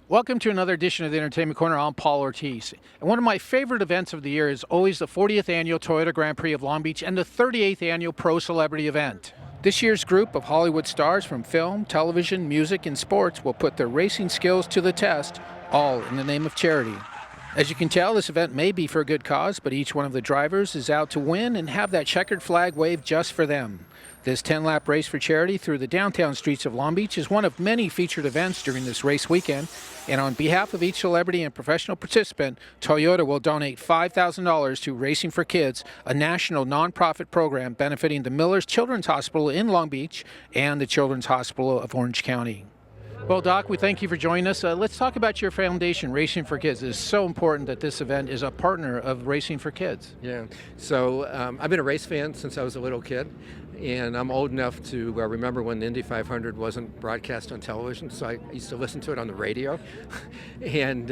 Welcome to another edition of the Entertainment Corner. I'm Paul Ortiz. And one of my favorite events of the year is always the 40th Annual Toyota Grand Prix of Long Beach and the 38th Annual Pro Celebrity Event. This year's group of Hollywood stars from film, television, music, and sports will put their racing skills to the test, all in the name of charity. As you can tell, this event may be for a good cause, but each one of the drivers is out to win and have that checkered flag waved just for them. This 10-lap race for charity through the downtown streets of Long Beach is one of many featured events during this race weekend. And on behalf of each celebrity and professional participant, Toyota will donate $5,000 to Racing for Kids, a national nonprofit program benefiting the Miller's Children's Hospital in Long Beach and the Children's Hospital of Orange County. Well, Doc, we thank you for joining us. Let's talk about your foundation, Racing for Kids. It is so important that this event is a partner of Racing for Kids. Yeah, so I've been a race fan since I was a little kid, and I'm old enough to remember when the Indy 500 wasn't broadcast on television, so I used to listen to it on the radio. And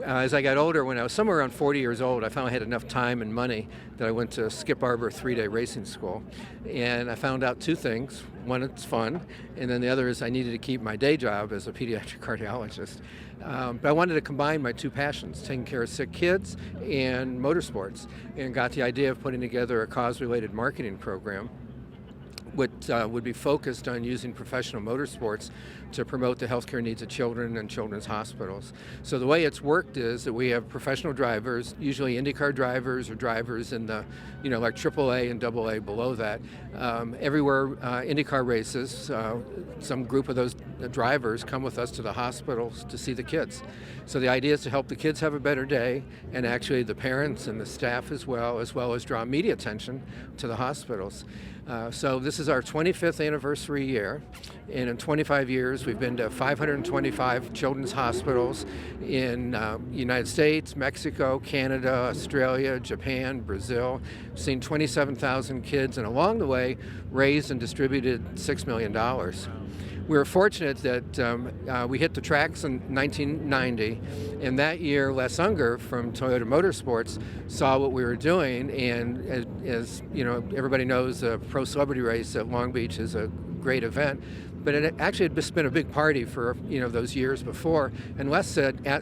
as I got older, when I was somewhere around 40 years old, I found I had enough time and money that I went to Skip Barber 3-day racing school. And I found out two things. One, it's fun, and then the other is I needed to keep my day job as a pediatric cardiologist. But I wanted to combine my two passions, taking care of sick kids and motorsports, and got the idea of putting together a cause-related marketing program which would be focused on using professional motorsports to promote the healthcare needs of children and children's hospitals. So the way it's worked is that we have professional drivers, usually IndyCar drivers or drivers in the, like AAA and AA below that. Everywhere IndyCar races, some group of those drivers come with us to the hospitals to see the kids. So the idea is to help the kids have a better day, and actually the parents and the staff as well as draw media attention to the hospitals. So this is our 25th anniversary year, and in 25 years we've been to 525 children's hospitals in the United States, Mexico, Canada, Australia, Japan, Brazil. We've seen 27,000 kids, and along the way raised and distributed $6 million. We were fortunate that we hit the tracks in 1990, and that year Les Unger from Toyota Motorsports saw what we were doing, and as everybody knows, the Pro Celebrity Race at Long Beach is a great event, but it actually had been a big party for those years before, and Les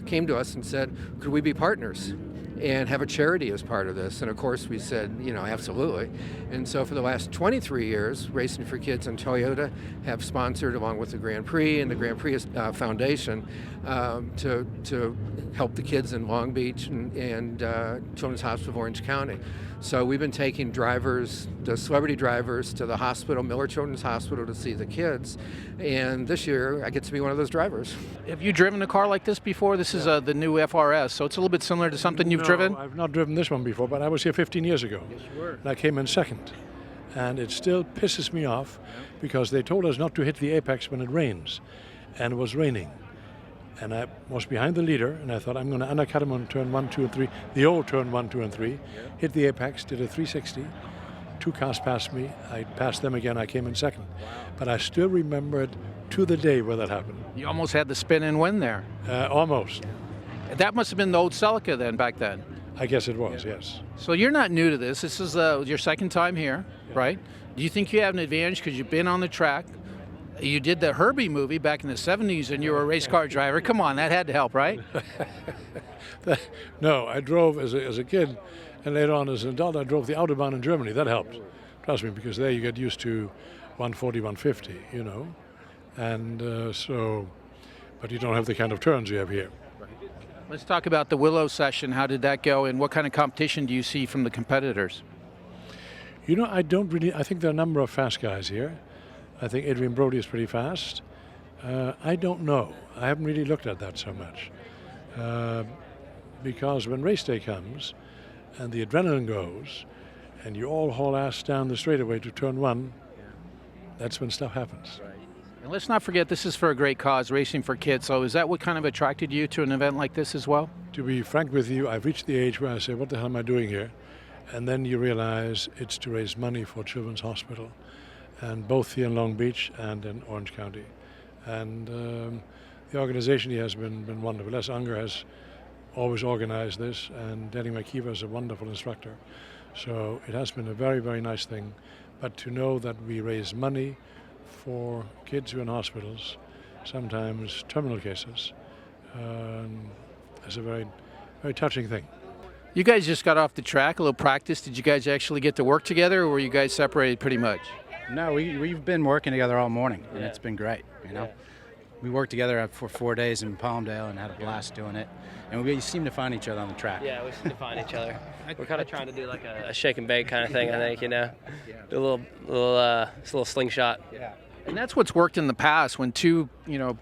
came to us and said, could we be partners and have a charity as part of this? And of course we said, absolutely. And so for the last 23 years, Racing for Kids and Toyota have sponsored, along with the Grand Prix and the Grand Prix Foundation, to help the kids in Long Beach and Children's Hospital of Orange County. So we've been taking drivers, the celebrity drivers, to the hospital, Miller Children's Hospital, to see the kids. And this year, I get to be one of those drivers. Have you driven a car like this before? This is the new FRS, so it's a little bit similar to something you've driven? No, I've not driven this one before, but I was here 15 years ago. Yes, you were. And I came in second. And it still pisses me off because they told us not to hit the apex when it rains. And it was raining. And I was behind the leader, and I thought, I'm going to undercut him on turn 1, 2, and 3, the old turn 1, 2, and 3, hit the apex, did a 360. Two cars passed me. I passed them again. I came in second. Wow. But I still remember it to the day where that happened. You almost had the spin and win there. Almost. That must have been the old Celica then, back then. I guess it was, yes. So you're not new to this. This is your second time here, right? Do you think you have an advantage because you've been on the track? You did the Herbie movie back in the 70s and you were a race car driver. Come on, that had to help, right? No, I drove as a kid, and later on as an adult I drove the Autobahn in Germany. That helped. Trust me, because there you get used to 140, 150, And but you don't have the kind of turns you have here. Let's talk about the Willow session. How did that go, and what kind of competition do you see from the competitors? I think there are a number of fast guys here. I think Adrian Brody is pretty fast. I don't know. I haven't really looked at that so much. Because when race day comes and the adrenaline goes and you all haul ass down the straightaway to turn 1, that's when stuff happens. Right. And let's not forget, this is for a great cause, Racing for Kids. So is that what kind of attracted you to an event like this as well? To be frank with you, I've reached the age where I say, what the hell am I doing here? And then you realize it's to raise money for Children's Hospital, and both here in Long Beach and in Orange County. And the organization here has been wonderful. Les Unger has always organized this, and Danny McKeever is a wonderful instructor. So it has been a very, very nice thing. But to know that we raise money for kids who are in hospitals, sometimes terminal cases, It's a very, very touching thing. You guys just got off the track, a little practice. Did you guys actually get to work together, or were you guys separated pretty much? No, we've been working together all morning, and it's been great. We worked together for 4 days in Palmdale and had a blast doing it, and we seem to find each other on the track. Yeah, we seem to find each other. We're kind of trying to do like a shake and bake kind of thing, I think, do a little slingshot. Yeah. And that's what's worked in the past when two,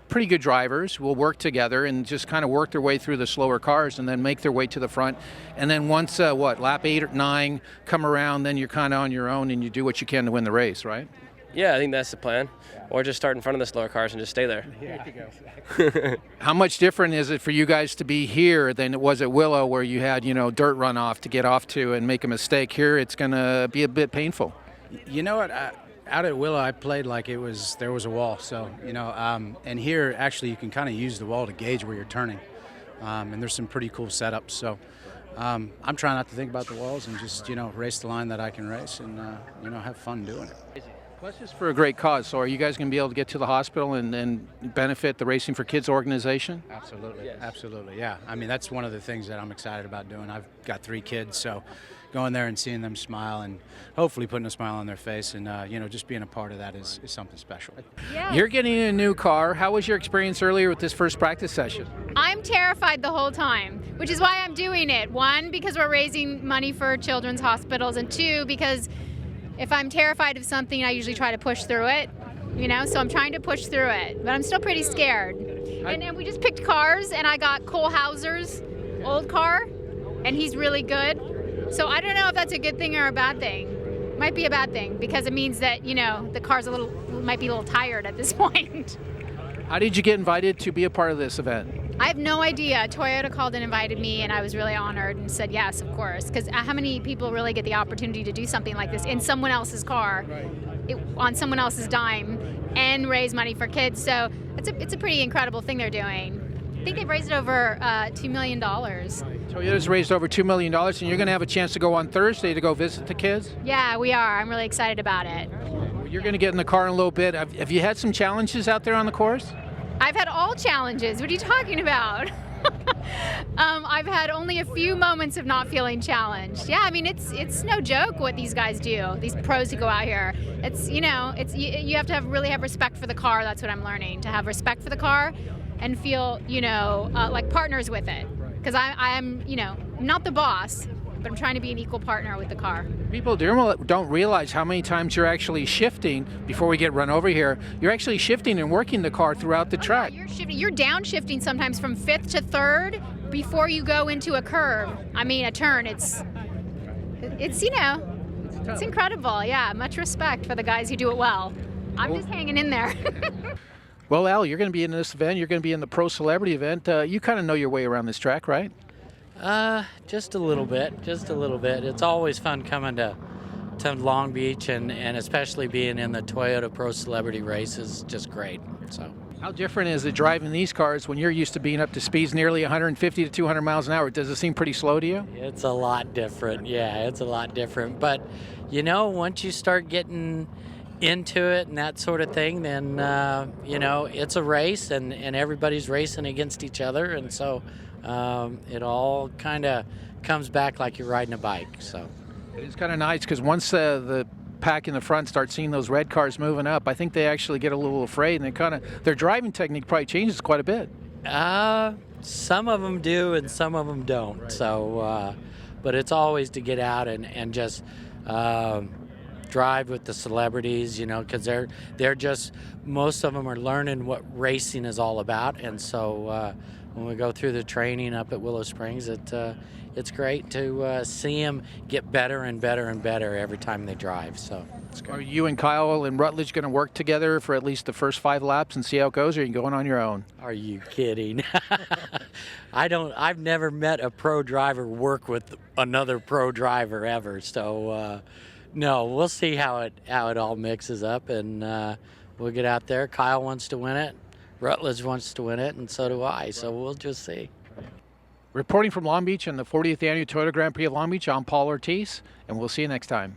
pretty good drivers will work together and just kind of work their way through the slower cars and then make their way to the front. And then once, lap 8 or 9 come around, then you're kind of on your own and you do what you can to win the race, right? Yeah, I think that's the plan. Or just start in front of the slower cars and just stay there. Yeah. How much different is it for you guys to be here than it was at Willow where you had, dirt runoff to get off to and make a mistake? Here it's going to be a bit painful. You know what? Out at Willow, I played like there was a wall. So, and here actually you can kind of use the wall to gauge where you're turning. And there's some pretty cool setups. So I'm trying not to think about the walls and just, race the line that I can race and, have fun doing it. Plus, it's for a great cause. So are you guys going to be able to get to the hospital and benefit the Racing for Kids organization? Absolutely. Yes. Absolutely, yeah. I mean, that's one of the things that I'm excited about doing. I've got 3 kids, so going there and seeing them smile and hopefully putting a smile on their face and, just being a part of that is something special. Yeah. You're getting a new car. How was your experience earlier with this first practice session? I'm terrified the whole time, which is why I'm doing it. 1, because we're raising money for children's hospitals, and 2, because if I'm terrified of something, I usually try to push through it, so I'm trying to push through it, but I'm still pretty scared. And we just picked cars, and I got Cole Hauser's old car, and he's really good. So I don't know if that's a good thing or a bad thing. Might be a bad thing, because it means that, the car's might be a little tired at this point. How did you get invited to be a part of this event? I have no idea. Toyota called and invited me, and I was really honored and said yes, of course. Because how many people really get the opportunity to do something like this in someone else's car, on someone else's dime, and raise money for kids? So it's a pretty incredible thing they're doing. I think they've raised over $2 million. Toyota's raised over $2 million, and you're going to have a chance to go on Thursday to go visit the kids? Yeah, we are. I'm really excited about it. You're going to get in the car in a little bit. Have you had some challenges out there on the course? I've had all challenges. What are you talking about? I've had only a few moments of not feeling challenged. Yeah, I mean, it's no joke what these guys do, these pros who go out here. It's, you have to really have respect for the car. That's what I'm learning, to have respect for the car and feel, like partners with it. Because I'm not the boss, but I'm trying to be an equal partner with the car. People don't realize how many times you're actually shifting before we get run over here. You're actually shifting and working the car throughout the track. Yeah, you're downshifting sometimes from 5th to 3rd before you go into a curve. I mean, a turn. It's incredible. Yeah, much respect for the guys who do it well. I'm just hanging in there. Well, Al, you're going to be in this event. You're going to be in the Pro Celebrity event. You kind of know your way around this track, right? Just a little bit. It's always fun coming to Long Beach and especially being in the Toyota Pro Celebrity race is just great. So, how different is it driving these cars when you're used to being up to speeds nearly 150 to 200 miles an hour? Does it seem pretty slow to you? it's a lot different. Yeah, it's a lot different. But, once you start getting into it and that sort of thing, then, it's a race and everybody's racing against each other. And so it all kind of comes back like you're riding a bike. So it's kind of nice because once the pack in the front starts seeing those red cars moving up, I think they actually get a little afraid, and their driving technique probably changes quite a bit. Some of them do and some of them don't. Right. So, but it's always to get out and just drive with the celebrities, because they're just, most of them are learning what racing is all about, and so when we go through the training up at Willow Springs, it's great to see them get better and better and better every time they drive. So it's great. Are you and Kyle and Rutledge going to work together for at least the first 5 laps and see how it goes, or are you going on your own? Are you kidding? I've never met a pro driver work with another pro driver ever. So no, we'll see how it all mixes up, and we'll get out there. Kyle wants to win it. Rutledge wants to win it, and so do I, so we'll just see. Reporting from Long Beach and the 40th Annual Toyota Grand Prix of Long Beach, I'm Paul Ortiz, and we'll see you next time.